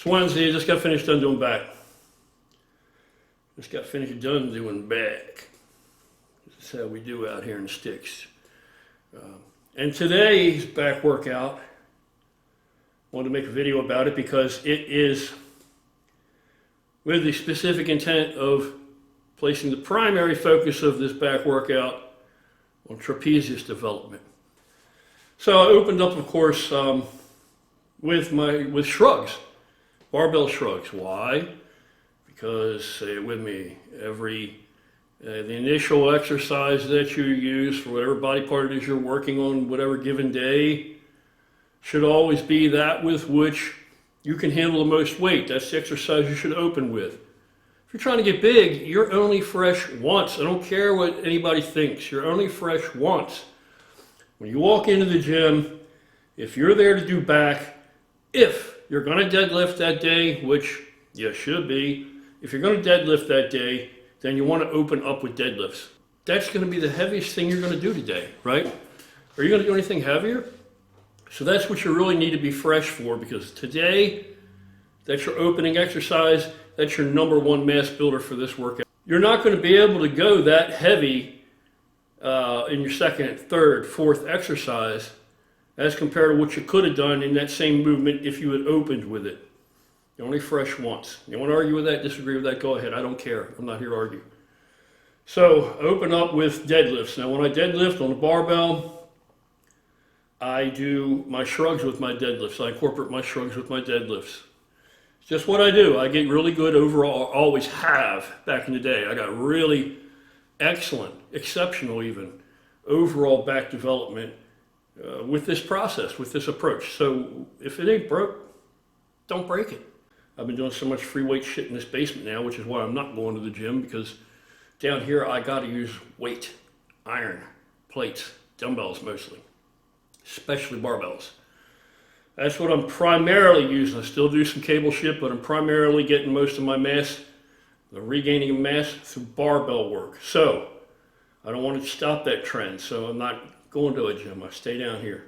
It's Wednesday, I just got finished done doing back. Just got finished done doing back. This is how we do out here in the sticks. And today's back workout, I wanted to make a video about it because it is with the specific intent of placing the primary focus of this back workout on trapezius development. So I opened up, of course, with shrugs, barbell shrugs. Why? Because, say it with me, the initial exercise that you use for whatever body part it is you're working on, whatever given day, should always be that with which you can handle the most weight. That's the exercise you should open with. If you're trying to get big, you're only fresh once. I don't care what anybody thinks. You're only fresh once. When you walk into the gym, if you're there to do back, if you're going to deadlift that day, which you should be, if you're going to deadlift that day, then you want to open up with deadlifts. That's going to be the heaviest thing you're going to do today, right? Are you going to do anything heavier? So that's what you really need to be fresh for, because today, that's your opening exercise. That's your number one mass builder for this workout. You're not going to be able to go that heavy in your second, third, fourth exercise as compared to what you could have done in that same movement if you had opened with it. You're only fresh once. You want to argue with that, disagree with that, go ahead. I don't care. I'm not here to argue. So open up with deadlifts. Now when I deadlift on the barbell, I do my shrugs with my deadlifts. I incorporate my shrugs with my deadlifts. It's just what I do. I get really good overall, always have back in the day. I got really excellent, exceptional even, overall back development with this process, with this approach. So if it ain't broke, don't break it. I've been doing so much free weight shit in this basement now, which is why I'm not going to the gym, because down here I got to use weight, iron, plates, dumbbells mostly, especially barbells. That's what I'm primarily using. I still do some cable shit, but I'm primarily getting most of my mass, the regaining of mass, through barbell work. So I don't want to stop that trend, so I'm not going to a gym. I stay down here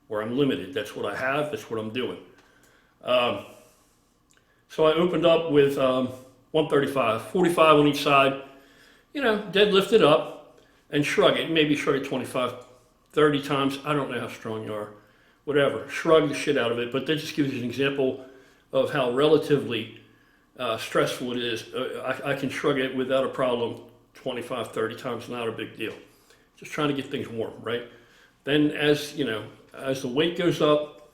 where I'm limited. That's what I have. That's what I'm doing. So I opened up with 135, 45 on each side, deadlift it up and shrug it. Maybe shrug it 25, 30 times. I don't know how strong you are. Whatever. Shrug the shit out of it. But that just gives you an example of how relatively stressful it is. I can shrug it without a problem 25, 30 times. Not a big deal. Just trying to get things warm, right? Then as the weight goes up,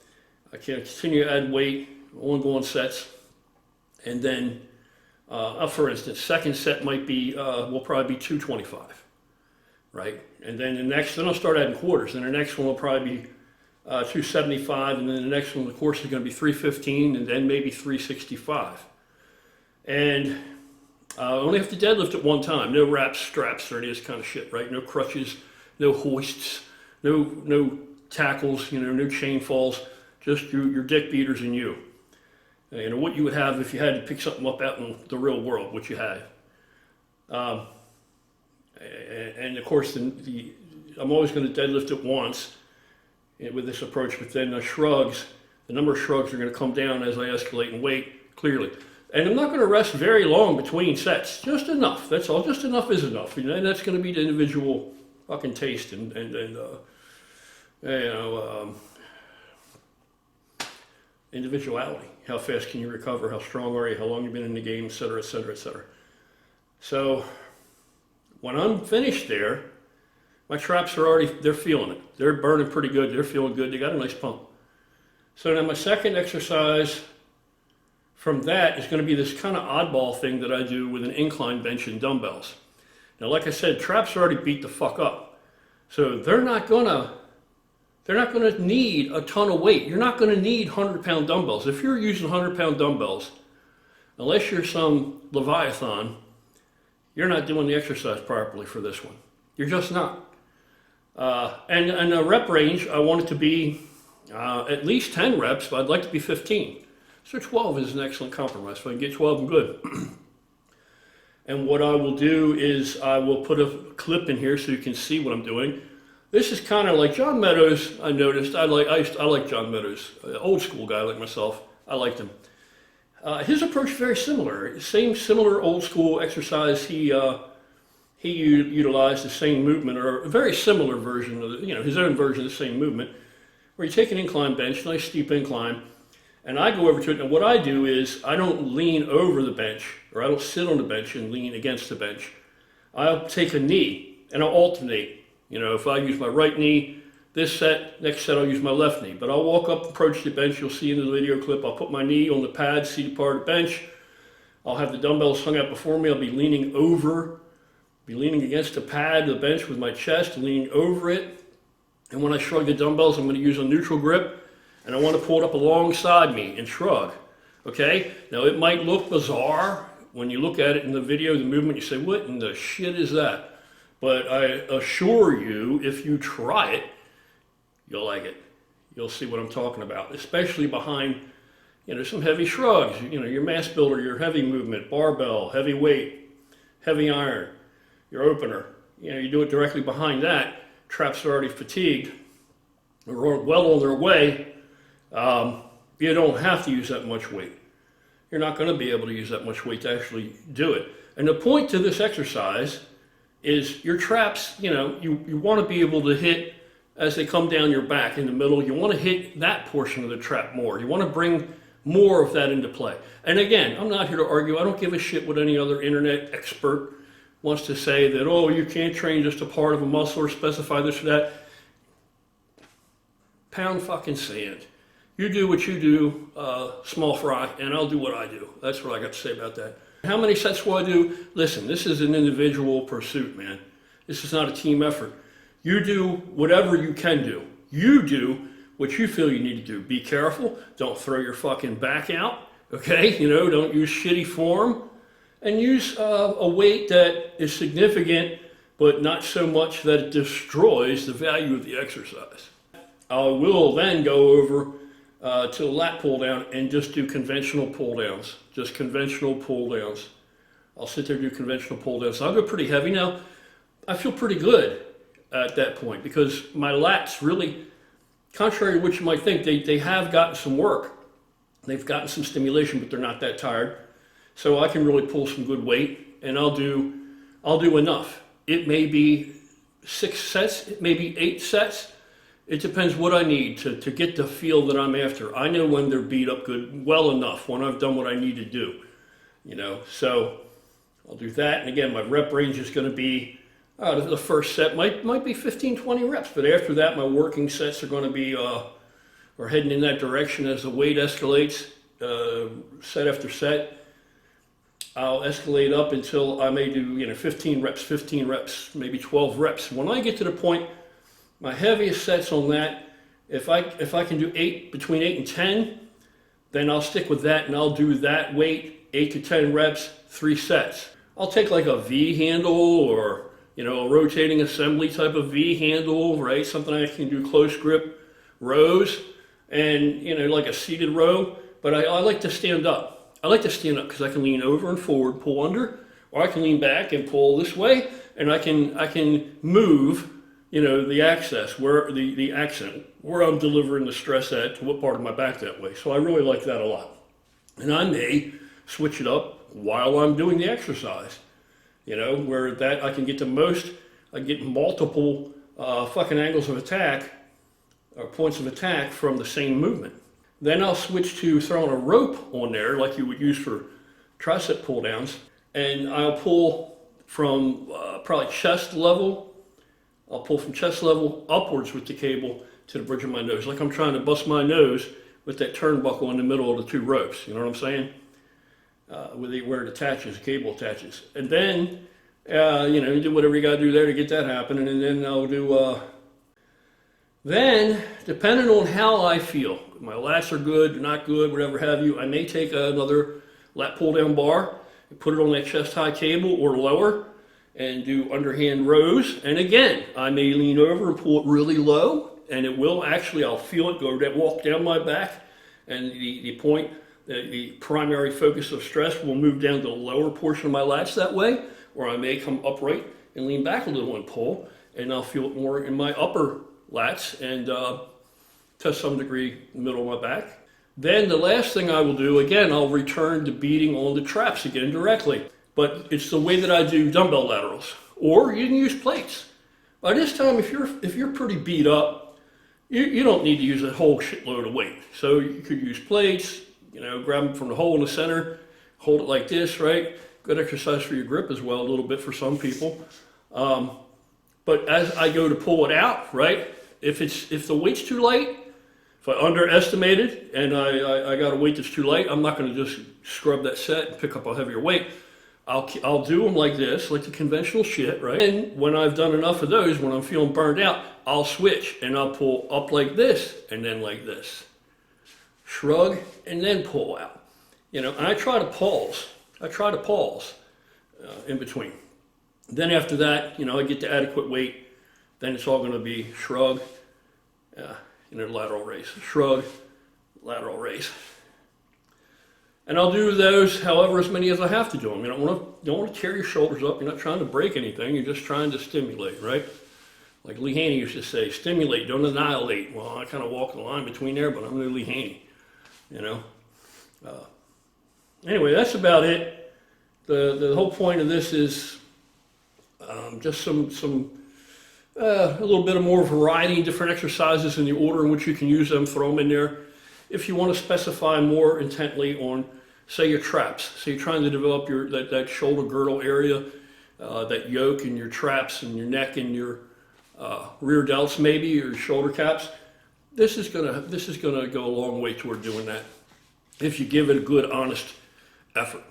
I can continue to add weight, ongoing sets. And then, for instance, second set might be, will probably be 225, right? And then then I'll start adding quarters. And the next one will probably be 275. And then the next one, of course, is going to be 315 and then maybe 365. And I only have to deadlift at one time. No wraps, straps, or any of this kind of shit, right? No crutches, no hoists, no tackles, no chain falls, just your dick beaters and you. What you would have if you had to pick something up out in the real world, what you had. And of course, I'm always going to deadlift it once with this approach, but then the number of shrugs are going to come down as I escalate in weight, clearly. And I'm not going to rest very long between sets, just enough, that's all, just enough is enough. And that's going to be the individual fucking taste and individuality. How fast can you recover? How strong are you? How long you've been in the game, et cetera, et cetera, et cetera. So when I'm finished there, my traps are they're feeling it. They're burning pretty good. They're feeling good. They got a nice pump. So now my second exercise from that is going to be this kind of oddball thing that I do with an incline bench and dumbbells. Now, like I said, traps are already beat the fuck up. So they're not going to need a ton of weight. You're not going to need 100-pound dumbbells. If you're using 100-pound dumbbells, unless you're some Leviathan, you're not doing the exercise properly for this one. You're just not. And the rep range, I want it to be at least 10 reps, but I'd like to be 15. So 12 is an excellent compromise. If I can get 12, I'm good. And what I will do is I will put a clip in here so you can see what I'm doing. This is kind of like John Meadows. I noticed I like John Meadows, old school guy like myself. I liked him. His approach is very similar. Similar old school exercise. He utilized the same movement, or a very similar version of his own version of the same movement, where you take an incline bench, nice steep incline, and I go over to it. And what I do is I don't lean over the bench, or I don't sit on the bench and lean against the bench. I'll take a knee and I'll alternate. If I use my right knee this set, next set I'll use my left knee. But I'll walk up, approach the bench. You'll see in the video clip, I'll put my knee on the pad, seated part of the bench. I'll have the dumbbells hung out before me. I'll be leaning against the pad, the bench with my chest, leaning over it. And when I shrug the dumbbells, I'm going to use a neutral grip, and I want to pull it up alongside me and shrug. Okay? Now it might look bizarre when you look at it in the video, the movement, you say, what in the shit is that? But I assure you, if you try it, you'll like it. You'll see what I'm talking about, especially behind, some heavy shrugs, your mass builder, your heavy movement, barbell, heavy weight, heavy iron, your opener. You do it directly behind that. Traps are already fatigued, or well on their way. You don't have to use that much weight. You're not going to be able to use that much weight to actually do it. And the point to this exercise is your traps, you want to be able to hit as they come down your back in the middle. You want to hit that portion of the trap more. You want to bring more of that into play. And again, I'm not here to argue. I don't give a shit what any other internet expert wants to say that, oh, you can't train just a part of a muscle or specify this or that. Pound fucking sand. You do what you do, small fry, and I'll do what I do. That's what I got to say about that. How many sets will I do? Listen, this is an individual pursuit, man. This is not a team effort. You do whatever you can do. You do what you feel you need to do. Be careful. Don't throw your fucking back out, okay? Don't use shitty form. And use a weight that is significant, but not so much that it destroys the value of the exercise. I will then go over to a lat pull down and just do conventional pull downs. Just conventional pull downs. I'll sit there and do conventional pull downs. So I'll go pretty heavy now. I feel pretty good at that point because my lats really, contrary to what you might think, they have gotten some work. They've gotten some stimulation, but they're not that tired. So I can really pull some good weight, and I'll do enough. It may be 6 sets, it may be 8 sets. It depends what I need to get the feel that I'm after. I know when they're beat up good, well enough, when I've done what I need to do, So I'll do that. And again, my rep range is going to be, the first set might be 15, 20 reps. But after that, my working sets are going to be, we're heading in that direction as the weight escalates, set after set. I'll escalate up until I may do 15 reps, maybe 12 reps. When I get to the point, my heaviest sets on that, if I can do between 8 and 10, then I'll stick with that and I'll do that weight, 8 to 10 reps, 3 sets. I'll take like a V handle or a rotating assembly type of V handle, right? Something I can do close grip rows and like a seated row. But I like to stand up. I like to stand up because I can lean over and forward, pull under, or I can lean back and pull this way, and I can move, the access, where the accent, where I'm delivering the stress at, to what part of my back that way. So I really like that a lot. And I may switch it up while I'm doing the exercise, where that I can get I get multiple fucking angles of attack, or points of attack from the same movement. Then I'll switch to throwing a rope on there like you would use for tricep pull downs. And I'll pull from probably chest level. I'll pull from chest level upwards with the cable to the bridge of my nose. Like I'm trying to bust my nose with that turnbuckle in the middle of the 2 ropes. You know what I'm saying? Where it attaches, the cable attaches. And then, you do whatever you got to do there to get that happening. And then I'll do... Then, depending on how I feel, my lats are good, not good, whatever have you, I may take another lat pull down bar and put it on that chest high cable or lower and do underhand rows. And again, I may lean over and pull it really low, and it will actually, I'll feel it walk down my back, and the primary focus of stress will move down to the lower portion of my lats that way, or I may come upright and lean back a little and pull, and I'll feel it more in my upper lats and to some degree the middle of my back. Then the last thing I will do, again, I'll return to beating on the traps again directly. But it's the way that I do dumbbell laterals. Or you can use plates. By this time, if you're pretty beat up, you don't need to use a whole shitload of weight. So you could use plates, grab them from the hole in the center, hold it like this, right? Good exercise for your grip as well, a little bit for some people. But as I go to pull it out, right? If the weight's too light, if I underestimate it and I got a weight that's too light, I'm not going to just scrub that set and pick up a heavier weight. I'll do them like this, like the conventional shit, right? And when I've done enough of those, when I'm feeling burned out, I'll switch and I'll pull up like this and then like this. Shrug and then pull out. And I try to pause. In between. Then after that, I get to adequate weight. Then it's all going to be shrug, lateral raise. Shrug, lateral raise. And I'll do those however as many as I have to do them. You don't want to tear your shoulders up. You're not trying to break anything. You're just trying to stimulate, right? Like Lee Haney used to say, stimulate, don't annihilate. Well, I kind of walk the line between there, but I'm no Lee Haney, Anyway, that's about it. The whole point of this is just a little bit of more variety in different exercises in the order in which you can use them, throw them in there. If you want to specify more intently on, say, your traps, so you're trying to develop that shoulder girdle area, that yoke in your traps and your neck and your rear delts maybe, or shoulder caps, this is gonna go a long way toward doing that if you give it a good, honest effort.